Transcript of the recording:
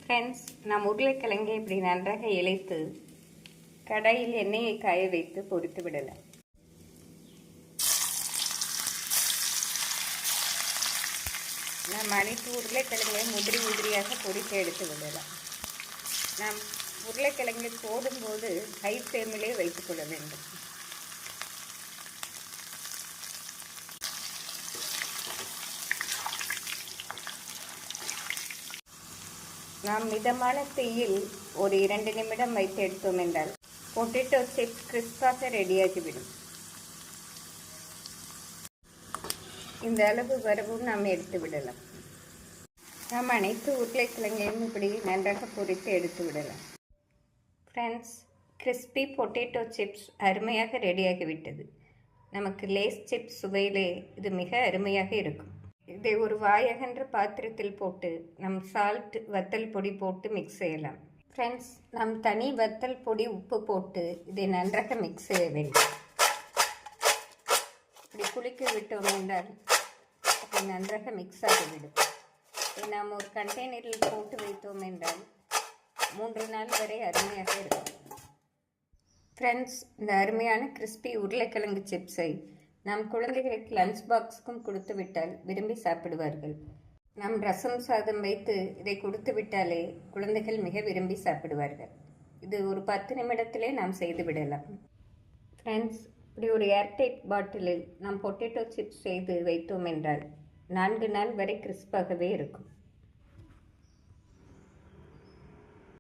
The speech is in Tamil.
ஃப்ரெண்ட்ஸ், நாம் உருளைக்கிழங்கை இப்படி நன்றாக இழைத்து கடாயில் எண்ணெயை காய வைத்து பொரித்து விடலாம். நாம் அனைத்து உருளைக்கிழங்கையும் உதிரியாக பொரித்து எடுத்து விடலாம். நாம் உருளைக்கிழங்கை போடும்போது ஹை ஃப்ளேமிலே வைத்துக்கொள்ள வேண்டும். நாம் மிதமான தீயில் ஒரு 2 நிமிடம் வைத்து எடுத்தோம் என்றால் பொட்டேட்டோ சிப்ஸ் கிறிஸ்பாக ரெடியாகிவிடும். இந்த அளவு வரவும் நாம் எடுத்து விடலாம். நாம் அனைத்து உருளைக்கிழங்கையும் இப்படி நன்றாக பொரித்து எடுத்து விடலாம். ஃப்ரெண்ட்ஸ், கிறிஸ்பி பொட்டேட்டோ சிப்ஸ் அருமையாக ரெடியாகிவிட்டது. நமக்கு லேஸ் சிப்ஸ் சுவையிலே இது மிக அருமையாக இருக்கும். இதை ஒரு வாயகன்ற பாத்திரத்தில் போட்டு நம் சால்ட் வத்தல் பொடி போட்டு மிக்ஸ் செய்யலாம். ஃப்ரெண்ட்ஸ், நம் தனி வத்தல் பொடி உப்பு போட்டு இதை நன்றாக மிக்ஸ் செய்ய வேண்டும். இப்படி குளிக்க விட்டோம் என்றால் அதை நன்றாக மிக்ஸ் ஆகிவிடும். இதை நாம் ஒரு கண்டெய்னரில் போட்டு வைத்தோம் என்றால் 3 நாள் வரை அருமையாக இருக்கும். ஃப்ரெண்ட்ஸ், இந்த அருமையான கிறிஸ்பி உருளைக்கிழங்கு சிப்ஸை நம் குழந்தைகளுக்கு லஞ்ச் பாக்ஸுக்கும் கொடுத்து விட்டால் விரும்பி சாப்பிடுவார்கள். நம் ரசம் சாதம் வைத்து இதை கொடுத்து விட்டாலே குழந்தைகள் மிக விரும்பி சாப்பிடுவார்கள். இது ஒரு 10 நிமிடத்திலே நாம் செய்து விடலாம். ஃப்ரெண்ட்ஸ், இப்படி ஒரு ஏர்டைட் பாட்டிலில் நாம் பொட்டேட்டோ சிப்ஸ் செய்து வைத்தோம் என்றால் 4 நாள் வரை கிறிஸ்பாகவே இருக்கும்.